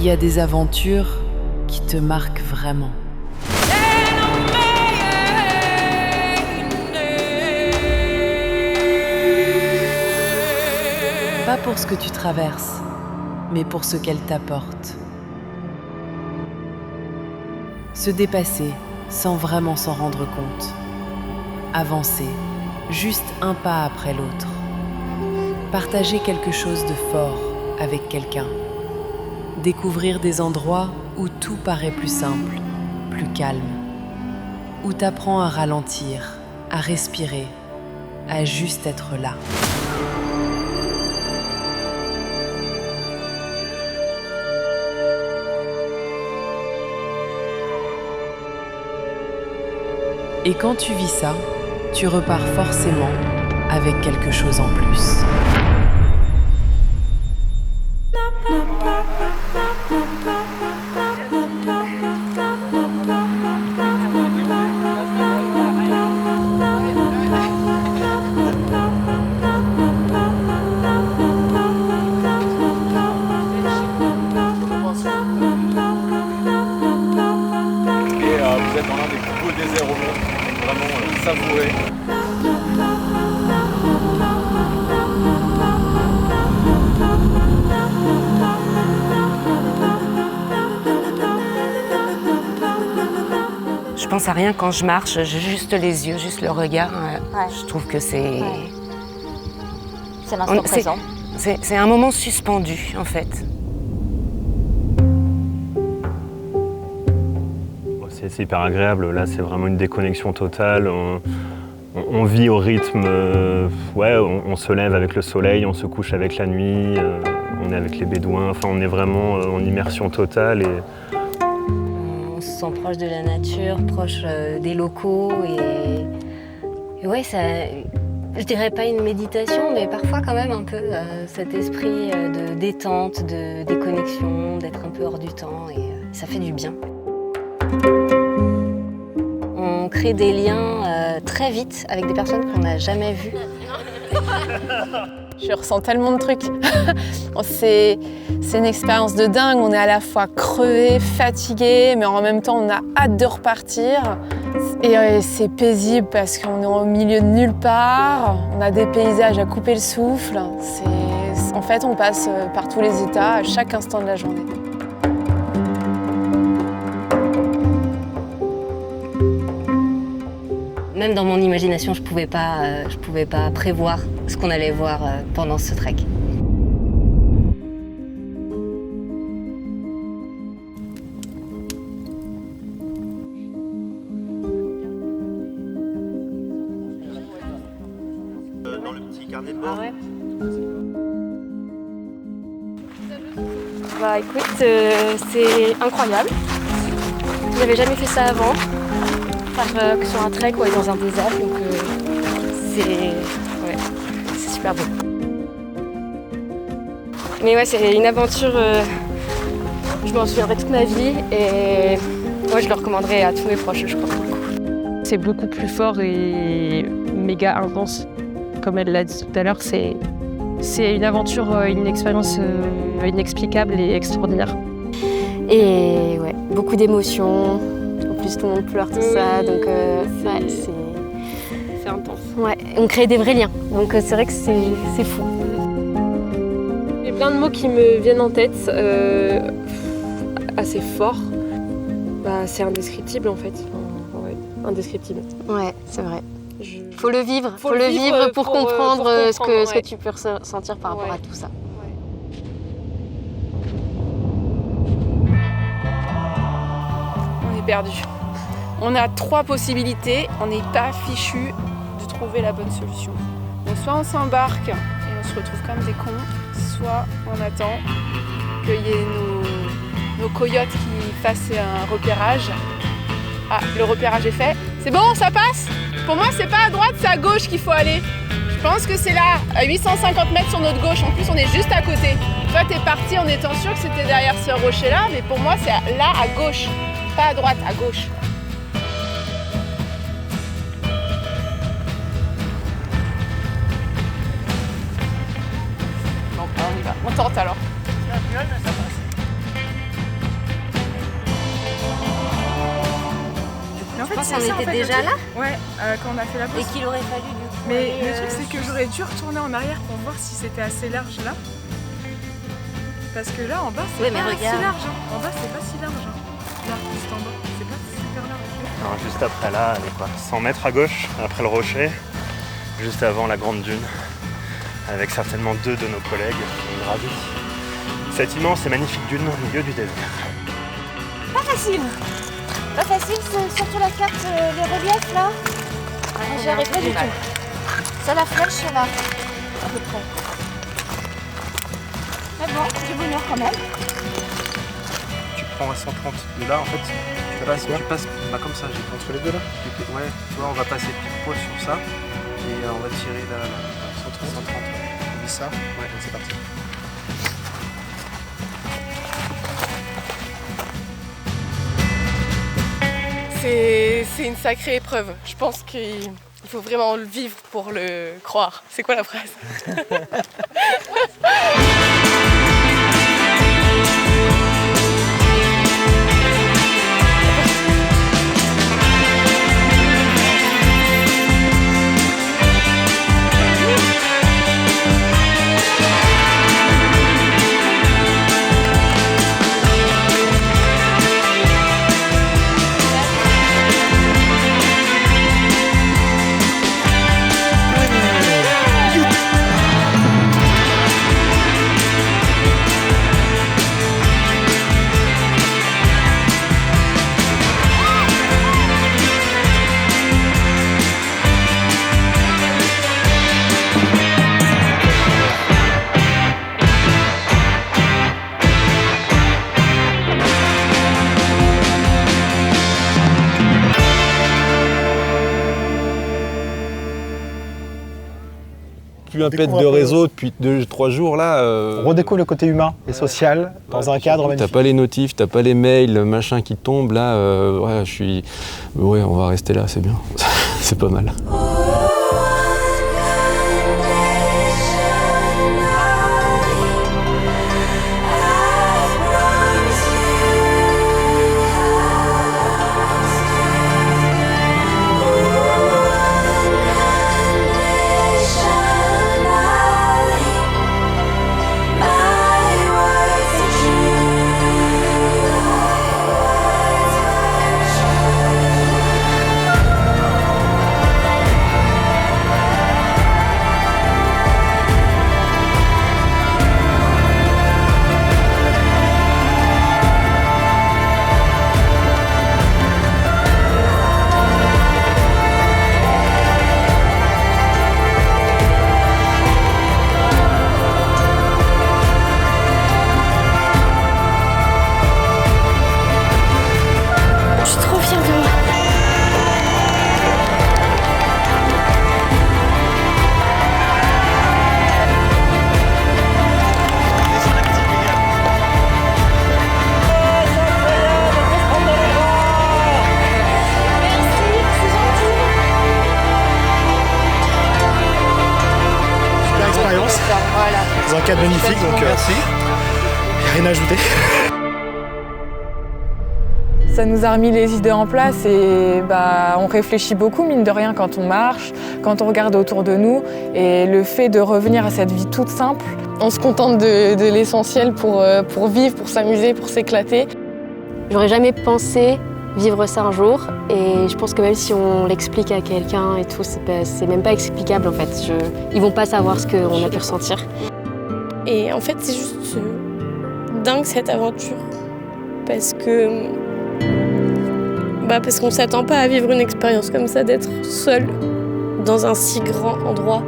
Il y a des aventures qui te marquent vraiment. Pas pour ce que tu traverses, mais pour ce qu'elles t'apportent. Se dépasser sans vraiment s'en rendre compte. Avancer, juste un pas après l'autre. Partager quelque chose de fort avec quelqu'un. Découvrir des endroits où tout paraît plus simple, plus calme. Où t'apprends à ralentir, à respirer, à juste être là. Et quand tu vis ça, tu repars forcément avec quelque chose en plus. Vous êtes dans l'un des plus beaux déserts au monde, vraiment savouré. Je pense à rien quand je marche, j'ai juste les yeux, juste le regard. Je trouve que c'est... C'est l'instant présent. C'est un moment suspendu, en fait. C'est hyper agréable, là c'est vraiment une déconnexion totale. On vit au rythme, on se lève avec le soleil, on se couche avec la nuit, on est avec les bédouins, enfin on est vraiment en immersion totale. On se sent proche de la nature, proche des locaux et ouais, ça, je dirais pas une méditation, mais parfois quand même un peu cet esprit de détente, de déconnexion, d'être un peu hors du temps et ça fait du bien. On crée des liens très vite avec des personnes qu'on n'a jamais vues. Je ressens tellement de trucs. C'est une expérience de dingue. On est à la fois crevé, fatigué, mais en même temps on a hâte de repartir. Et c'est paisible parce qu'on est au milieu de nulle part. On a des paysages à couper le souffle. En fait, on passe par tous les états à chaque instant de la journée. Même dans mon imagination, je pouvais pas prévoir ce qu'on allait voir pendant ce trek. Dans le petit carnet de bord. Ah ouais. Bah écoute, c'est incroyable. J'avais jamais fait ça avant. Que sur un trek ou aller dans un désert, donc c'est super beau. Mais ouais, c'est une aventure, je m'en souviendrai toute ma vie et moi je le recommanderais à tous mes proches, je crois. C'est beaucoup plus fort et méga intense. Comme elle l'a dit tout à l'heure, c'est une aventure, une expérience inexplicable et extraordinaire. Et ouais, beaucoup d'émotions. En plus, tout le monde pleure, tout ça, donc c'est intense. Ouais, on crée des vrais liens, donc c'est vrai que c'est fou. Il y a plein de mots qui me viennent en tête, assez forts. Bah, c'est indescriptible en fait, indescriptible. Ouais, c'est vrai. Faut le vivre, faut le vivre pour comprendre ce que tu peux ressentir par rapport à tout ça. On est perdu. On a 3 possibilités, on n'est pas fichu de trouver la bonne solution. Donc soit on s'embarque et on se retrouve comme des cons, soit on attend qu'il y ait nos coyotes qui fassent un repérage. Ah, le repérage est fait. C'est bon, ça passe? Pour moi, c'est pas à droite, c'est à gauche qu'il faut aller. Je pense que c'est là, à 850 mètres sur notre gauche. En plus, on est juste à côté. Toi, t'es parti en étant sûr que c'était derrière ce rocher-là, mais pour moi, c'est là, à gauche. Pas à droite, à gauche. Donc, on y va. On tente alors. C'est un piège, mais ça passe. pense c'est qu'on ça, en était fait, déjà le truc. là Ouais, quand on a fait la pause. et qu'il aurait fallu du coup. Mais aller, le truc, c'est que j'aurais dû retourner en arrière pour voir si c'était assez large là. Parce que là, en bas, c'est Ouais, mais pas regarde. si large. En bas, c'est pas si large. Là, juste en bas, c'est pas super large. Alors, juste après là, elle est quoi 100 mètres à gauche, après le rocher, juste avant la grande dune, avec certainement 2 de nos collègues qui ont gravi cette immense et magnifique dune au milieu du désert. Pas facile. Pas facile, c'est surtout la carte, les reliefs là. J'y arrive pas du tout. Ça, la flèche, là, à peu près. Mais bon, du bonheur quand même. Tu prends à 130 de là en fait, tu passes comme ça, j'ai entre les deux là. Ouais, tu vois, on va passer pile poil sur ça et on va tirer la 130. On dit ça, ouais, c'est parti. C'est une sacrée épreuve. Je pense qu'il faut vraiment le vivre pour le croire. C'est quoi la phrase? Plus un pet de réseau depuis 2-3 jours là. On redécouvre le côté humain et social dans un cadre magnifique. T'as pas les notifs, t'as pas les mails, machin qui tombent là. Ouais, ouais, on va rester là, c'est bien. C'est pas mal. Dans un cadre magnifique, donc merci. Rien à ajouter. Ça nous a remis les idées en place et on réfléchit beaucoup, mine de rien, quand on marche, quand on regarde autour de nous. Et le fait de revenir à cette vie toute simple, On se contente de l'essentiel pour vivre, pour s'amuser, pour s'éclater. J'aurais jamais pensé vivre ça un jour et je pense que même si on l'explique à quelqu'un et tout, c'est même pas explicable en fait. Ils vont pas savoir ce qu'on a pu ressentir. Et en fait, c'est juste dingue cette aventure parce qu'on s'attend pas à vivre une expérience comme ça, d'être seul dans un si grand endroit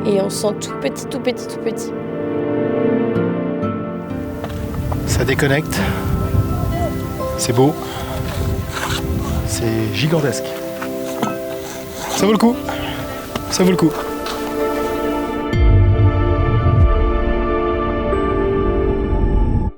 et on se sent tout petit, tout petit, tout petit. Ça déconnecte. C'est beau. C'est gigantesque. Ça vaut le coup. Ça vaut le coup.